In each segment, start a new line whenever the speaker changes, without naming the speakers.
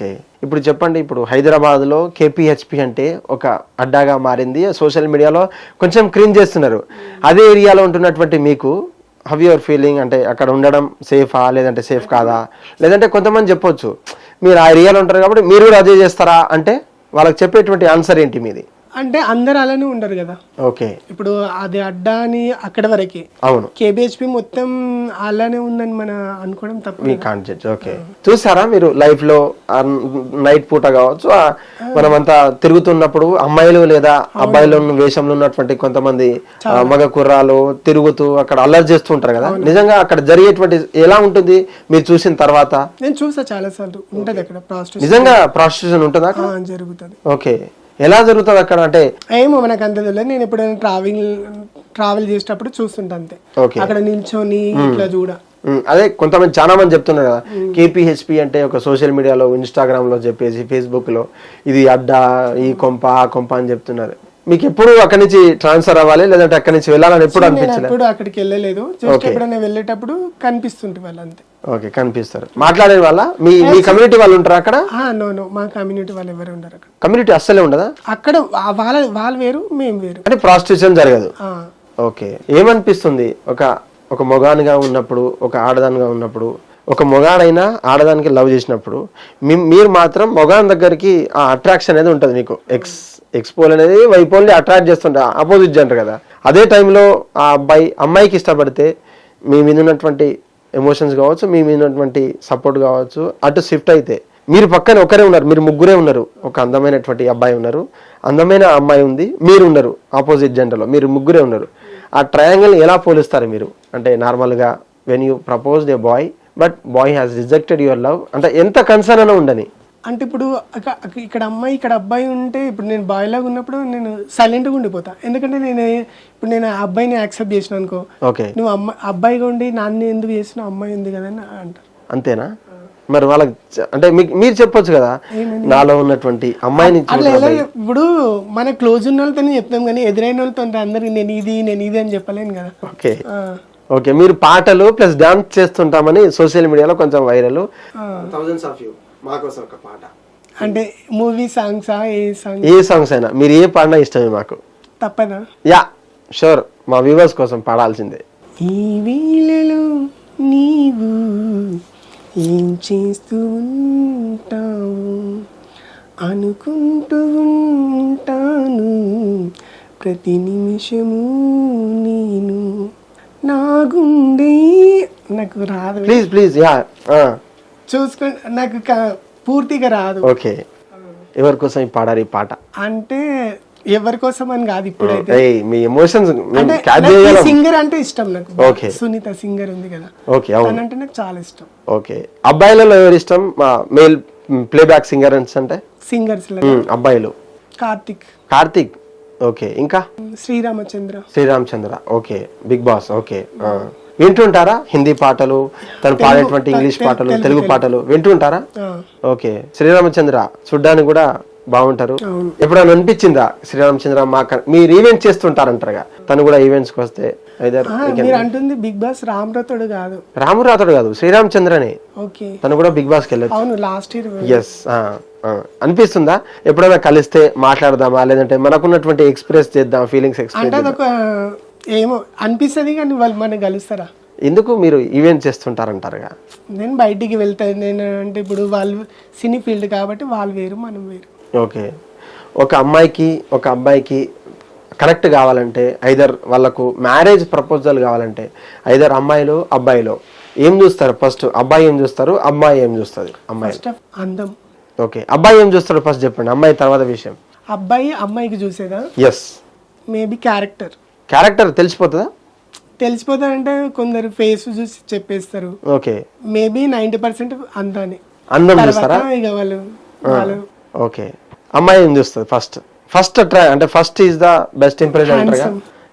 Okay, ఇప్పుడు చెప్పండి, ఇప్పుడు హైదరాబాద్లో కేపీహెచ్పి అంటే ఒక అడ్డాగా మారింది, సోషల్ మీడియాలో కొంచెం క్రింజ్ చేస్తున్నారు. అదే ఏరియాలో ఉంటున్నటువంటి మీకు హౌ యువర్ ఫీలింగ్, అంటే అక్కడ ఉండడం సేఫా లేదంటే సేఫ్ కాదా? లేదంటే కొంతమంది చెప్పొచ్చు మీరు ఆ ఏరియాలో ఉంటారు కాబట్టి మీరు కూడా అదే చేస్తారా అంటే వాళ్ళకి చెప్పేటువంటి ఆన్సర్ ఏంటి మీది?
అంటే అందరు అలానే ఉండరు కదా.
ఓకే,
ఇప్పుడు అది అడ్డా అని అక్కడ వరకే,
అవును,
కేబిహెచ్పి మొత్తం అలానే ఉందని మన అనుకోవడం తప్పు.
మీ కాన్సెప్ట్. ఓకే, చూసారా మీరు లైఫ్ లో నైట్ పూట కావచ్చు మనమంతా తిరుగుతున్నప్పుడు అమ్మాయిలు లేదా అబ్బాయిలు వేషంలో ఉన్నటువంటి కొంతమంది మగ కుర్రాలు తిరుగుతూ అక్కడ అల్లరి చేస్తూ ఉంటారు కదా, నిజంగా అక్కడ జరిగేటువంటి ఎలా ఉంటుంది మీరు చూసిన తర్వాత?
నేను చూసా చాలా సార్లు, ఉంటది అక్కడ ప్రాస్టిట్యూషన్.
నిజంగా ప్రాస్టిట్యూషన్ ఉంటుందా?
జరుగుతుంది.
ఓకే, ఎలా జరుగుతుంది అక్కడ అంటే?
ఏమో మనకు అంత తెలియదు, నేను ఎప్పుడైనా ట్రావెల్ చేసేటప్పుడు చూస్తుంటా అంతే. అక్కడ నిల్చొని ఇట్లా చూడ.
అదే కొంతమంది చాలా మంది చెప్తున్నారు కదా, కేపీహెచ్పి అంటే ఒక సోషల్ మీడియాలో ఇన్స్టాగ్రామ్ లో చెప్పేసి ఫేస్బుక్ లో ఇది అడ్డా, ఈ కొంప ఆ కొంప అని చెప్తున్నారు. మీకు ఎప్పుడు అక్కడి నుంచి ట్రాన్స్ఫర్ అవ్వాలి లేదంటే అక్కడి నుంచి వెళ్ళాలని ఎప్పుడు అనిపించలేదు?
ఎప్పుడు అక్కడికి వెళ్ళలేదు, జస్ట్ ఎప్పుడైనా వెళ్ళేటప్పుడు కనిపిస్తుంటే వాళ్ళు అంతే.
ఓకే, కనిపిస్తారు. మాట్లాడే వాళ్ళ మీ కమ్యూనిటీ వాళ్ళు ఉంటారు అక్కడ?
నో, మా కమ్యూనిటీ వాళ్ళు ఎవరు ఉండరు అక్కడ.
కమ్యూనిటీ అస్సలే ఉండదా అక్కడ?
వాళ్ళు వేరు, మేము వేరు.
అంటే ప్రాస్టిట్యూషన్ జరగదు. ఓకే, ఏమనిపిస్తుంది ఒక మొగానిగా ఉన్నప్పుడు, ఒక ఆడదానిగా ఉన్నప్పుడు, ఒక మొగాడైనా ఆడదానికి లవ్ చేసినప్పుడు మీరు మాత్రం మొగాన్ దగ్గరికి ఆ అట్రాక్షన్ అనేది ఉంటుంది మీకు, ఎక్స్పోల్ అనేది వైపోల్ని అట్రాక్ట్ చేస్తుంటారు, ఆపోజిట్ జెండర్ కదా. అదే టైంలో ఆ అమ్మాయికి ఇష్టపడితే మీ మీద ఉన్నటువంటి ఎమోషన్స్ కావచ్చు, మీ మీద ఉన్నటువంటి సపోర్ట్ కావచ్చు అటు షిఫ్ట్ అయితే, మీరు పక్కన ఒకరే ఉన్నారు, మీరు ముగ్గురే ఉన్నారు, ఒక అందమైనటువంటి అబ్బాయి ఉన్నారు, అందమైన అమ్మాయి ఉంది, మీరు ఉన్నారు ఆపోజిట్ జెండర్లో, మీరు ముగ్గురే ఉన్నారు. ఆ ట్రయాంగిల్ ఎలా పోలిస్తారు మీరు? అంటే నార్మల్గా when you proposed a boy but boy has rejected your love, అంటే ఎంత కన్సర్న్ అయినా ఉండని.
అంటే ఇప్పుడు ఇక్కడ అమ్మాయి ఇక్కడ అబ్బాయి ఉంటే, ఇప్పుడు నేను బాయ్ లాగా ఉన్నప్పుడు నేను సైలెంట్గా ఉండిపోతా, ఎందుకంటే నేను ఆ అబ్బాయిని యాక్సెప్ట్ చేసిన అనుకో, నువ్వు అబ్బాయిగా ఉండి నాన్న ఎందుకు చేసినావు, అమ్మాయి ఉంది కదా అని అంటారు.
అంతేనా? మరి వాళ్ళకి అంటే మీరు చెప్పొచ్చు కదా, నాలో ఉన్నటువంటి అమ్మాయిని.
ఇప్పుడు మన క్లోజ్ ఉన్న వాళ్ళతో చెప్తాం కానీ ఎదురైన వాళ్ళతో అందరికి నేను ఇది అని చెప్పలేను కదా.
ఓకే ఓకే, మీరు పాటలు ప్లస్ డాన్స్ చేస్తుంటామని సోషల్ మీడియాలో కొంచెం వైరల్. థౌసండ్స్ ఆఫ్ యూ మా కోసం ఒక పాట
అంటే మూవీ సాంగ్సా?
ఏ సాంగ్స్ అయినా మీరు ఏ పాడినా ఇష్టమే మాకు.
తప్పదా?
యా షూర్, మా వ్యూవర్స్ కోసం పాడాల్సిందే.
ఈ వీళ్ళలో నీవు ఏం చేస్తూ ఉంటావు అనుకుంటూ ఉంటాను ప్రతి నిమిషము నేను, నా గుండె నాకు రాదు.
ప్లీజ్ యా
చూసుకో, నాకు పూర్తిగా రాదు.
ఓకే, ఎవరి కోసం పాడారు ఈ పాట?
అంటే ఎవరి కోసం అని కాదు, ఇప్పుడైతే
మీ ఎమోషన్స్
సింగర్ అంటే ఇష్టం నాకు.
ఓకే,
సునీత సింగర్ ఉంది కదా,
ఓకే,
అంటే నాకు చాలా ఇష్టం.
ఓకే, అబ్బాయిలలో ఎవరు ఇష్టం? మేల్ ప్లేబ్యాక్ సింగర్ అంటే
సింగర్స్
అబ్బాయిలు కార్తిక్. ఓకే, ఇంకా Sreeramachandra. Okay, Big Boss. Okay, వింటుంటారా హిందీ పాటలు, తను పాడేటువంటి ఇంగ్లీష్ పాటలు, తెలుగు పాటలు వింటుంటారా? ఓకే, శ్రీరామచంద్ర చూడ్డానికి కూడా బాగుంటారు. ఎప్పుడైనా అనిపించిందా శ్రీరామచంద్ర మీరు ఈవెంట్స్ చేస్తుంటారంటారుగా, తను కూడా ఈవెంట్స్ కి వస్తే?
అంటుంది బిగ్ బాస్ రామరాథోడు
కాదు, శ్రీరామచంద్రనే. తను కూడా బిగ్ బాస్ కి వెళ్ళచ్చు
లాస్ట్ ఇయర్.
ఎస్, అనిపిస్తుందా ఎప్పుడైనా కలిస్తే మాట్లాడదామా, లేదంటే మనకున్నటువంటి ఎక్స్ప్రెస్ చేద్దాం ఫీలింగ్స్ ఎక్స్ప్రెస్?
ఏమో అనిపిస్తుంది కానీ వాళ్ళు మనకి కలుస్తారా?
ఎందుకు మీరు ఈవెంట్ చేస్తుంటారంటారుగా?
నేను బయటికి వెళ్తాను, నేను అంటే ఇప్పుడు వాళ్ళు సినీ ఫీల్డ్ కాబట్టి వాళ్ళు వేరు మనం వేరు.
ఓకే, ఒక అమ్మాయికి ఒక అబ్బాయికి కనెక్ట్ కావాలంటే, ఐదర్ వాళ్ళకు మ్యారేజ్ ప్రపోజల్ కావాలంటే ఐదర్ అబ్బాయిలో ఏం చూస్తారు ఫస్ట్? అబ్బాయి ఏం చూస్తారు, అమ్మాయి ఏం చూస్తుంది? అమ్మాయి
అందం.
ఓకే, అబ్బాయి ఏం చూస్తాడు ఫస్ట్ చెప్పండి, అమ్మాయి తర్వాత విషయం.
అబ్బాయి అమ్మాయికి చూసేదా?
ఎస్.
మేబీ క్యారెక్టర్
తెలిసిపోతుందా?
తెలిసిపోతారంటే కొందరు ఫేస్ చూసి చెప్పేస్తారు.
ఓకే,
మేబీ 90%
అందం చూస్తారా?
ఇక వాళ్ళు.
ఓకే, అమ్మాయి ఏం చూస్తుంది ఫస్ట్ ట్రై అంటే first is the best impression అంటారుగా,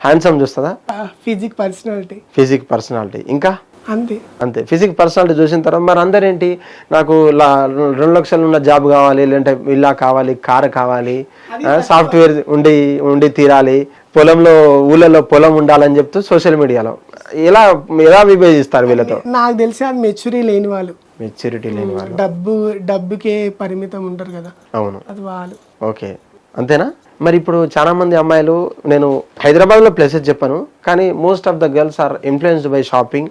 హ్యాండ్సమ్ చూస్తుందా? ఫిజిక్ పర్సనాలిటీ ఇంకా అంతే. ఫిజిక్ పర్సనాలిటీ చూసిన తర్వాత మరి అందరేంటి, నాకు 2 లక్షలు ఉన్న జాబ్ కావాలి, లేదంటే ఇల్లా కావాలి, కారు కావాలి, సాఫ్ట్వేర్ ఉండి తీరాలి, ఊళ్ళలో పొలం ఉండాలని చెప్తూ సోషల్ మీడియాలో ఎలా విభజిస్తారు వీళ్ళతో?
నాకు తెలిసి అది మెచ్యూరీ లేని వాళ్ళు.
మెచ్యూరిటీ లేని వాళ్ళు.
డబ్బుకే పరిమితం ఉంటారు కదా,
అవును.
అది వాళ్ళు.
ఓకే, అంతేనా? మరి ఇప్పుడు చాలా మంది అమ్మాయిలు, నేను హైదరాబాద్లో ప్లేసెస్ చెప్పాను, కానీ most of the girls are influenced by shopping,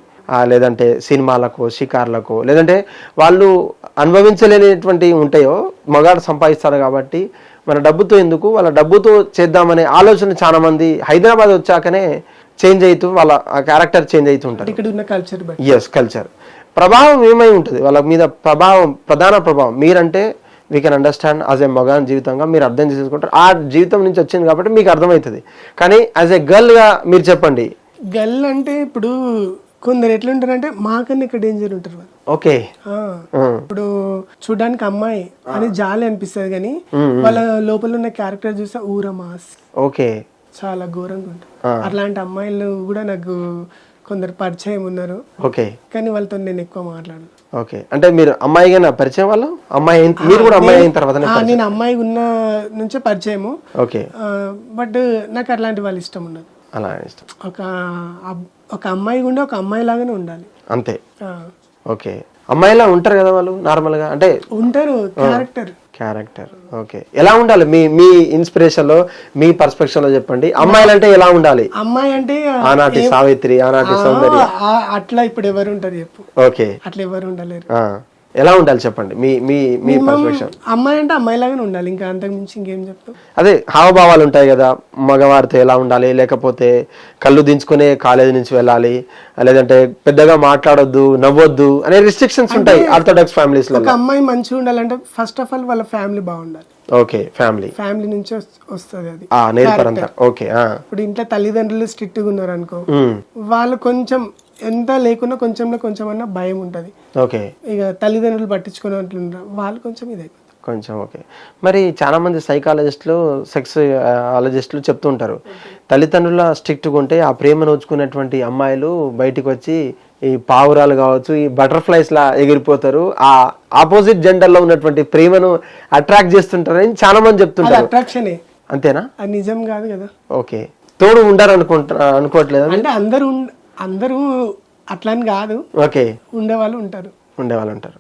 లేదంటే సినిమాలకు, షికార్లకు, లేదంటే వాళ్ళు అనుభవించలేనిటువంటి ఉంటాయో మగాడు సంపాదిస్తాడు కాబట్టి మన డబ్బుతో ఎందుకు, వాళ్ళ డబ్బుతో చేద్దామనే ఆలోచన చాలా మంది హైదరాబాద్ వచ్చాకనే చేంజ్ అవుతూ వాళ్ళ క్యారెక్టర్ చేంజ్ అవుతుంటారు.
ఇక్కడ ఉన్న కల్చర్,
ఎస్, కల్చర్ ప్రభావం ఏమై ఉంటుంది వాళ్ళ మీద, ప్రధాన ప్రభావం మీరంటే we can understand as a మగాన్ జీవితంగా మీరు అర్థం చేసుకుంటారు, ఆ జీవితం నుంచి వచ్చింది కాబట్టి మీకు అర్థమవుతుంది. కానీ యాజ్ ఏ గర్ల్గా మీరు చెప్పండి.
గర్ల్ అంటే ఇప్పుడు కొందరు ఎట్లుంటారంటే మాకన్నా ఇక్కడ డేంజర్ ఉంటారు వాళ్ళు.
ఓకే,
ఇప్పుడు చూడడానికి అమ్మాయి అని జాలి అనిపిస్తుంది, కానీ వాళ్ళ లోపల ఉన్న క్యారెక్టర్ చూస్తే ఊరమాస్,
ఓకే,
చాలా ఘోరంగా ఉంటుంది. అట్లాంటి అమ్మాయిలు కూడా నాకు కొందరు పరిచయం ఉన్నారు.
ఓకే,
కానీ వాళ్ళతో నేను ఎక్కువ మాట్లాడను.
ఓకే, అంటే మీరు అమ్మాయిగా పరిచయం వాళ్ళు, అమ్మాయి మీరు కూడా అమ్మాయి అయిన తర్వాత?
నేను అమ్మాయి ఉన్న నుంచే పరిచయము.
ఓకే,
బట్ నాకు అట్లాంటి వాళ్ళు ఇష్టం ఉండదు.
అలా ఇష్టం.
ఒక అమ్మాయి ఉండి ఒక అమ్మాయి లాగానే ఉండాలి,
అంతే. ఓకే, అమ్మాయిలా ఉంటారు కదా వాళ్ళు నార్మల్ గా, అంటే
ఉంటారు క్యారెక్టర్.
ఓకే, ఎలా ఉండాలి మీ ఇన్స్పిరేషన్ లో, మీ పర్స్పెక్షన్ లో చెప్పండి. అమ్మాయిలంటే ఎలా ఉండాలి?
అమ్మాయి అంటే
ఆనాటి సావిత్రి, ఆనాటి సౌందర్య,
అట్లా ఇప్పుడు ఎవరు ఉంటారు చెప్పు?
ఓకే,
అట్లా ఎవరు ఉండలేరు.
ఎలా ఉండాలి చెప్పండి మీ మీ మీ పర్స్పెక్షన్.
అమ్మాయి అంటే అమ్మాయిలాగానే ఉండాలి, ఇంకా అంతకు మించి ఇంకేం చెప్తాం.
అదే హావభావాలు ఉంటాయి కదా, మగవారితో ఎలా ఉండాలి, లేకపోతే కళ్ళు దించుకునే కాలేజీ నుంచి వెళ్ళాలి, లేదంటే పెద్దగా మాట్లాడొద్దు, నవ్వొద్దు అనే రిస్ట్రిక్షన్స్ ఉంటాయి ఆర్థోడాక్స్ ఫ్యామిలీస్ లో.
ఒక అమ్మాయి మంచిగా ఉండాలంటే ఫస్ట్ ఆఫ్ ఆల్ వాళ్ళ ఫ్యామిలీ బాగుండాలి.
ఓకే, ఫ్యామిలీ
నుంచి వస్తుంది అది
నేర్పరంతా. ఓకే,
ఇప్పుడు ఇంట్లో తల్లిదండ్రులు స్ట్రిక్ట్ గా ఉన్నారు అనుకో, వాళ్ళు కొంచెం ఎంత లేకున్నా కొంచెం అన్నా భయం ఉంటది.
ఓకే,
ఇక తల్లిదండ్రులు పట్టించుకునే వాళ్ళు కొంచెం ఇది
కొంచెం. ఓకే, మరి చాలా మంది సైకాలజిస్టులు, సెక్సాలజిస్టులు చెప్తూ ఉంటారు, తల్లిదండ్రుల స్ట్రిక్ట్గా ఉంటే ఆ ప్రేమ నోచుకున్నటువంటి అమ్మాయిలు బయటికి వచ్చి ఈ పావురాలు కావచ్చు, ఈ బటర్ఫ్లైస్ లా ఎగిరిపోతారు, ఆ ఆపోజిట్ జెండర్ లో ఉన్నటువంటి ప్రేమను అట్రాక్ట్ చేస్తుంటారని చాలా మంది చెప్తుంటారు.
అట్రాక్షన్
అంతేనా?
అది నిజం కాదు కదా.
ఓకే, తోడు ఉండారు అనుకోవట్లేదు
అంటే అందరూ అట్లని కాదు.
ఓకే,
ఉండేవాళ్ళు ఉంటారు.